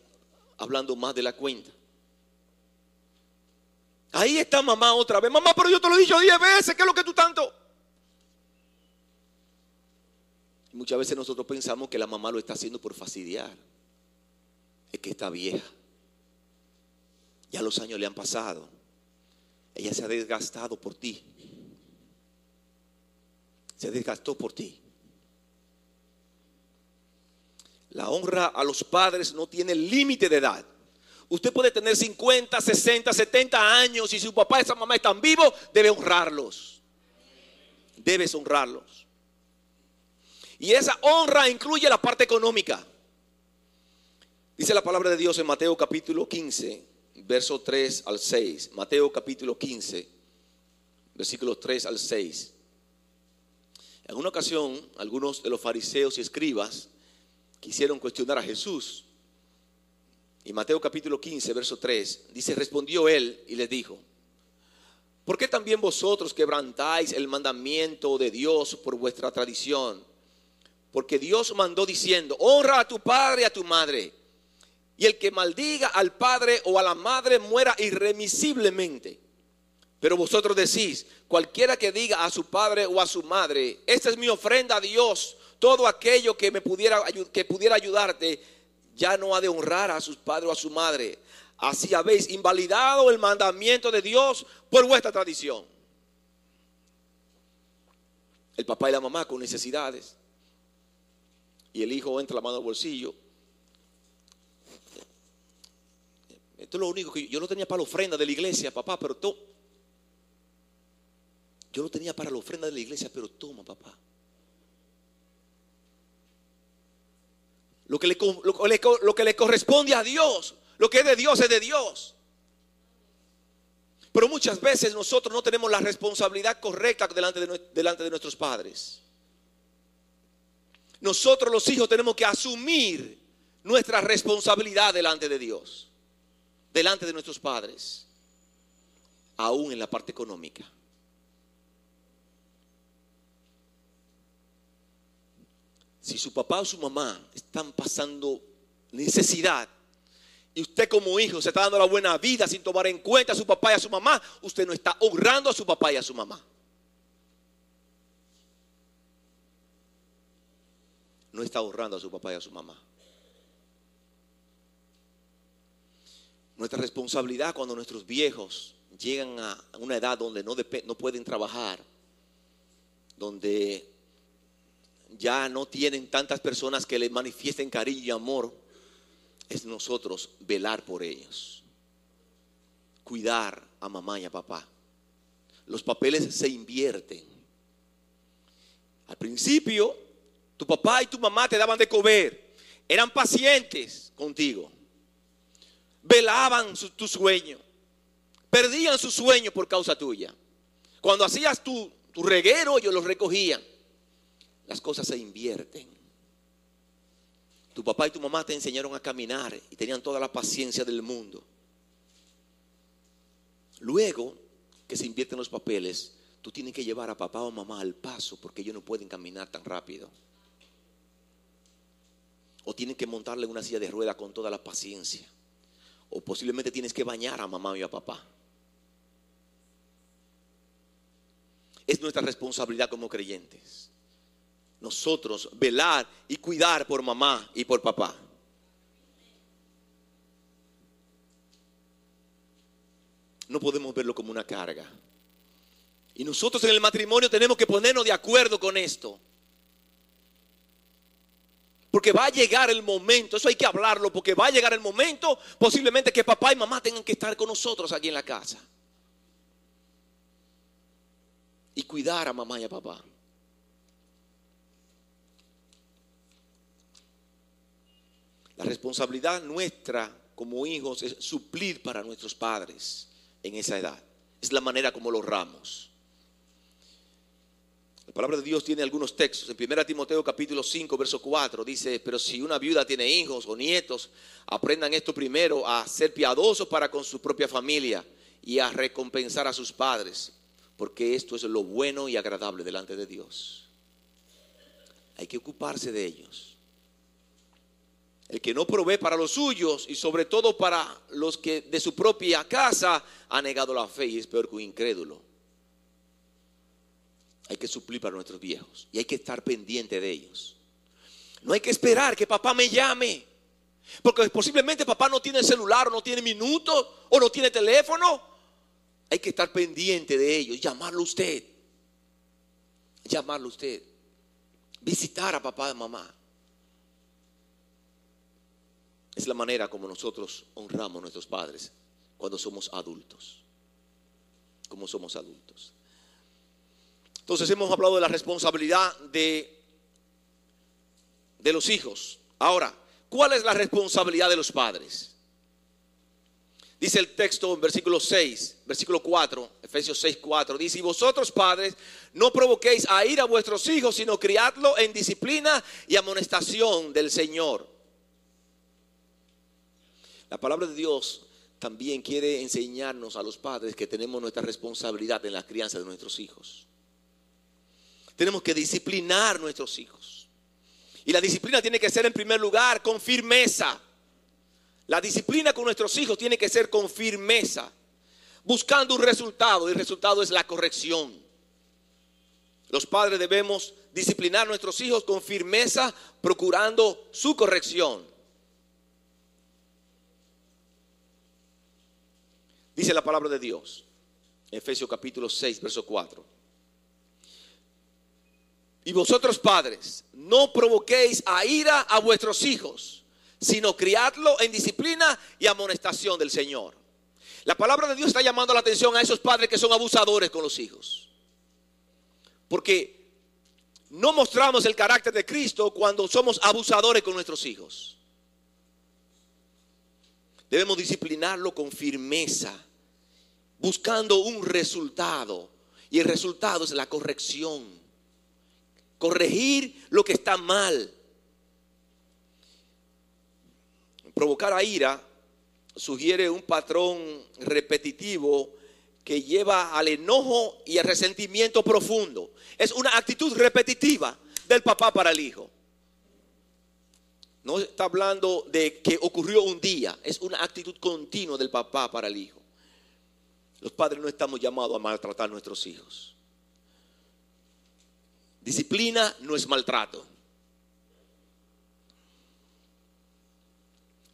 hablando más de la cuenta. Ahí está mamá otra vez. Mamá, pero yo te lo he dicho 10 veces. ¿Qué es lo que tú tanto? Muchas veces nosotros pensamos que la mamá lo está haciendo por fastidiar. Es que está vieja. Ya los años le han pasado. Ella se ha desgastado por ti. Se desgastó por ti. La honra a los padres no tiene límite de edad. Usted puede tener 50, 60, 70 años y si su papá y su mamá están vivos, debe honrarlos. Debes honrarlos. Y esa honra incluye la parte económica. Dice la palabra de Dios en Mateo capítulo 15, verso 3 al 6. Mateo capítulo 15, versículos 3 al 6. En una ocasión, algunos de los fariseos y escribas quisieron cuestionar a Jesús. Y Mateo capítulo 15, verso 3, dice, respondió él y les dijo, ¿por qué también vosotros quebrantáis el mandamiento de Dios por vuestra tradición? Porque Dios mandó diciendo, honra a tu padre y a tu madre. Y el que maldiga al padre o a la madre muera irremisiblemente. Pero vosotros decís, cualquiera que diga a su padre o a su madre, esta es mi ofrenda a Dios, todo aquello que pudiera ayudarte, ya no ha de honrar a sus padres o a su madre. Así habéis invalidado el mandamiento de Dios por vuestra tradición. El papá y la mamá con necesidades. Y el hijo entra la mano al bolsillo. Esto es lo único que yo no tenía para la ofrenda de la iglesia, papá, pero yo no tenía para la ofrenda de la iglesia, pero toma, papá. Lo que le corresponde a Dios, lo que es de Dios es de Dios. Pero muchas veces nosotros no tenemos la responsabilidad correcta delante de nuestros padres. Nosotros los hijos tenemos que asumir nuestra responsabilidad delante de Dios, delante de nuestros padres, aún en la parte económica. Si su papá o su mamá están pasando necesidad y usted como hijo se está dando la buena vida sin tomar en cuenta a su papá y a su mamá, usted no está honrando a su papá y a su mamá. No está honrando a su papá y a su mamá. Nuestra responsabilidad cuando nuestros viejos llegan a una edad donde no pueden trabajar, donde ya no tienen tantas personas que les manifiesten cariño y amor, es nosotros velar por ellos, cuidar a mamá y a papá. Los papeles se invierten. Al principio, tu papá y tu mamá te daban de comer, eran pacientes contigo, velaban tu sueño, perdían su sueño por causa tuya. Cuando hacías tu reguero, ellos los recogían. Las cosas se invierten. Tu papá y tu mamá te enseñaron a caminar y tenían toda la paciencia del mundo. Luego que se invierten los papeles, tú tienes que llevar a papá o mamá al paso porque ellos no pueden caminar tan rápido. O tienen que montarle una silla de ruedas con toda la paciencia. O posiblemente tienes que bañar a mamá y a papá. Es nuestra responsabilidad como creyentes. Nosotros velar y cuidar por mamá y por papá. No podemos verlo como una carga. Y nosotros en el matrimonio tenemos que ponernos de acuerdo con esto. Porque va a llegar el momento, eso hay que hablarlo, porque va a llegar el momento posiblemente que papá y mamá tengan que estar con nosotros aquí en la casa. Y cuidar a mamá y a papá. La responsabilidad nuestra como hijos es suplir para nuestros padres en esa edad. Es la manera como lo honramos. La palabra de Dios tiene algunos textos. En 1 Timoteo capítulo 5 verso 4 dice, pero si una viuda tiene hijos o nietos, aprendan esto primero, a ser piadosos para con su propia familia y a recompensar a sus padres, porque esto es lo bueno y agradable delante de Dios. Hay que ocuparse de ellos. El que no provee para los suyos y sobre todo para los que de su propia casa ha negado la fe y es peor que un incrédulo. Hay que suplir para nuestros viejos y hay que estar pendiente de ellos. No hay que esperar que papá me llame, porque posiblemente papá no tiene celular o no tiene minutos o no tiene teléfono. Hay que estar pendiente de ellos, llamarlo usted, visitar a papá y mamá. es la manera como nosotros honramos a nuestros padres cuando somos adultos. Como somos adultos. Entonces hemos hablado de la responsabilidad de los hijos. Ahora, ¿cuál es la responsabilidad de los padres? Dice el texto en versículo 6, versículo 4, Efesios 6, 4. Dice: y vosotros, padres, no provoquéis a ira a vuestros hijos, sino criadlo en disciplina y amonestación del Señor. La palabra de Dios también quiere enseñarnos a los padres que tenemos nuestra responsabilidad en la crianza de nuestros hijos. Tenemos que disciplinar a nuestros hijos. Y la disciplina tiene que ser en primer lugar con firmeza. La disciplina con nuestros hijos tiene que ser con firmeza, buscando un resultado, y el resultado es la corrección. Los padres debemos disciplinar a nuestros hijos con firmeza, procurando su corrección. Dice la palabra de Dios, Efesios capítulo 6, verso 4. Y vosotros, padres, no provoquéis a ira a vuestros hijos, sino criadlo en disciplina y amonestación del Señor. La palabra de Dios está llamando la atención a esos padres que son abusadores con los hijos. Porque no mostramos el carácter de Cristo cuando somos abusadores con nuestros hijos. Debemos disciplinarlo con firmeza, buscando un resultado. Y el resultado es la corrección. Corregir lo que está mal. Provocar a ira sugiere un patrón repetitivo que lleva al enojo y al resentimiento profundo. Es una actitud repetitiva del papá para el hijo. No está hablando de que ocurrió un día, es una actitud continua del papá para el hijo. Los padres no estamos llamados a maltratar a nuestros hijos. Disciplina no es maltrato.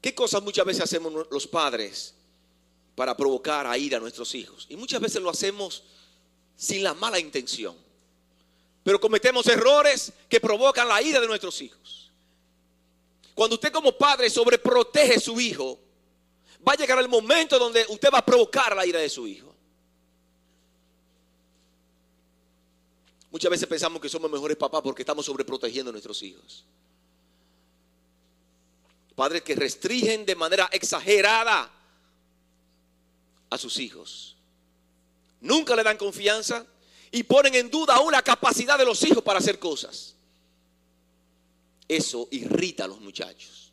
¿Qué cosas muchas veces hacemos los padres para provocar a ira a nuestros hijos? Y muchas veces lo hacemos sin la mala intención. Pero cometemos errores que provocan la ira de nuestros hijos. Cuando usted como padre sobreprotege a su hijo, va a llegar el momento donde usted va a provocar la ira de su hijo. Muchas veces pensamos que somos mejores papás porque estamos sobreprotegiendo a nuestros hijos. Padres que restringen de manera exagerada a sus hijos. Nunca le dan confianza y ponen en duda aún la capacidad de los hijos para hacer cosas. Eso irrita a los muchachos.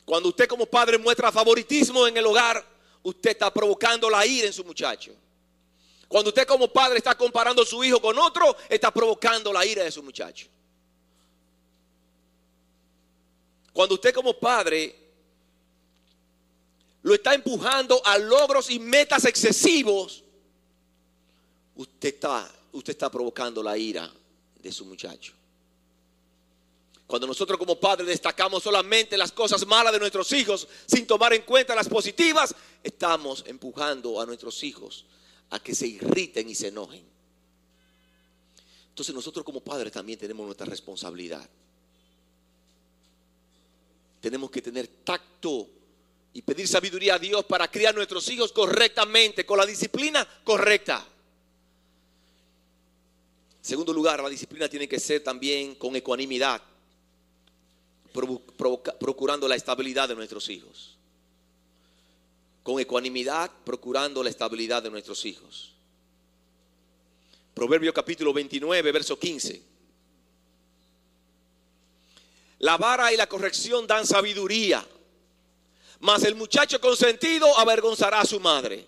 Cuando usted como padre muestra favoritismo en el hogar, usted está provocando la ira en su muchacho. Cuando usted como padre está comparando a su hijo con otro, está provocando la ira de su muchacho. Cuando usted como padre lo está empujando a logros y metas excesivos, usted está provocando la ira de su muchacho. Cuando nosotros como padres destacamos solamente las cosas malas de nuestros hijos sin tomar en cuenta las positivas, estamos empujando a nuestros hijos a que se irriten y se enojen. Entonces nosotros como padres también tenemos nuestra responsabilidad. Tenemos que tener tacto y pedir sabiduría a Dios para criar a nuestros hijos correctamente, con la disciplina correcta. En segundo lugar, la disciplina tiene que ser también con ecuanimidad, procurando la estabilidad de nuestros hijos. Con ecuanimidad, procurando la estabilidad de nuestros hijos. Proverbio capítulo 29, verso 15. La vara y la corrección dan sabiduría, mas el muchacho consentido avergonzará a su madre.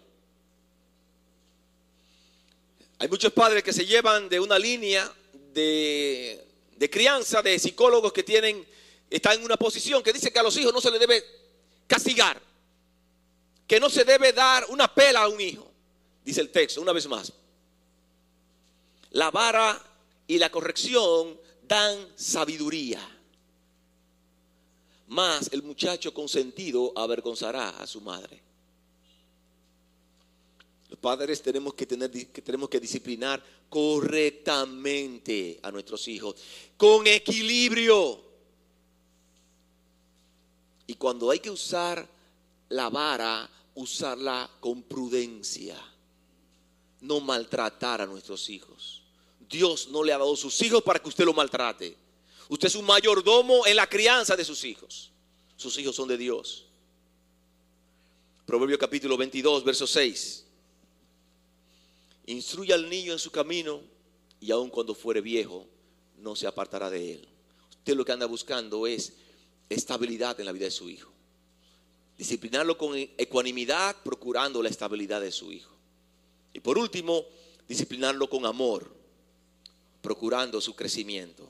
Hay muchos padres que se llevan de una línea de crianza, de psicólogos que están en una posición que dice que a los hijos no se les debe castigar, que no se debe dar una pela a un hijo. Dice el texto, una vez más. La vara y la corrección dan sabiduría, mas el muchacho consentido avergonzará a su madre. Los padres tenemos que disciplinar correctamente a nuestros hijos, con equilibrio. Y cuando hay que usar la vara, usarla con prudencia. No maltratar a nuestros hijos. Dios no le ha dado sus hijos para que usted lo maltrate. Usted es un mayordomo en la crianza de sus hijos. Sus hijos son de Dios. Proverbios capítulo 22, verso 6. Instruye al niño en su camino y aun cuando fuere viejo no se apartará de él. Usted lo que anda buscando es estabilidad en la vida de su hijo. Disciplinarlo con ecuanimidad, procurando la estabilidad de su hijo. Y por último, disciplinarlo con amor, procurando su crecimiento.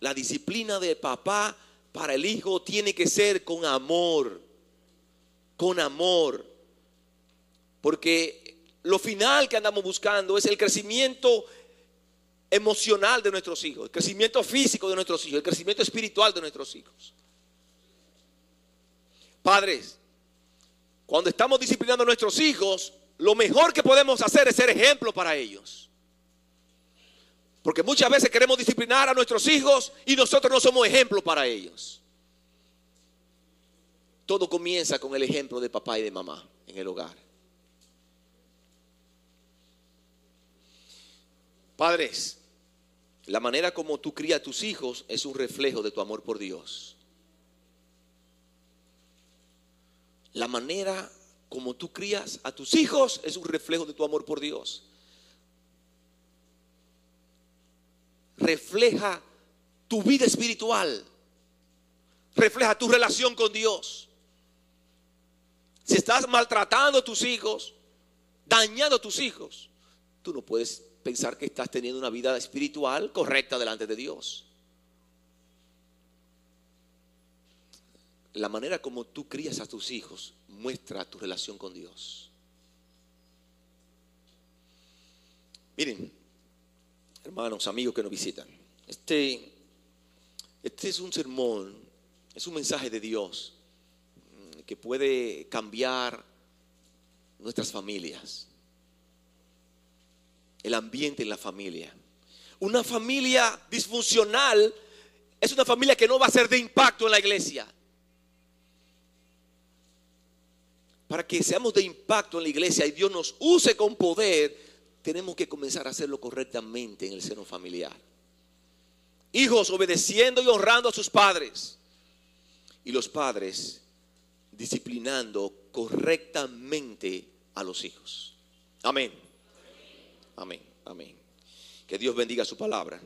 La disciplina de papá para el hijo tiene que ser con amor. Con amor. Porque lo final que andamos buscando es el crecimiento emocional de nuestros hijos, el crecimiento físico de nuestros hijos, el crecimiento espiritual de nuestros hijos. Padres, cuando estamos disciplinando a nuestros hijos, lo mejor que podemos hacer es ser ejemplo para ellos. Porque muchas veces queremos disciplinar a nuestros hijos y nosotros no somos ejemplo para ellos. Todo comienza con el ejemplo de papá y de mamá en el hogar. Padres, la manera como tú crías a tus hijos es un reflejo de tu amor por Dios. La manera como tú crías a tus hijos es un reflejo de tu amor por Dios. Refleja tu vida espiritual. Refleja tu relación con Dios. Si estás maltratando a tus hijos, dañando a tus hijos, tú no puedes pensar que estás teniendo una vida espiritual correcta delante de Dios. La manera como tú crías a tus hijos muestra tu relación con Dios. Miren, hermanos, amigos que nos visitan, este es un sermón, es un mensaje de Dios que puede cambiar nuestras familias, el ambiente en la familia. Una familia disfuncional es una familia que no va a ser de impacto en la iglesia. Para que seamos de impacto en la iglesia y Dios nos use con poder, tenemos que comenzar a hacerlo correctamente en el seno familiar. Hijos obedeciendo y honrando a sus padres. Y los padres disciplinando correctamente a los hijos. Amén. Amén. Amén. Que Dios bendiga su palabra.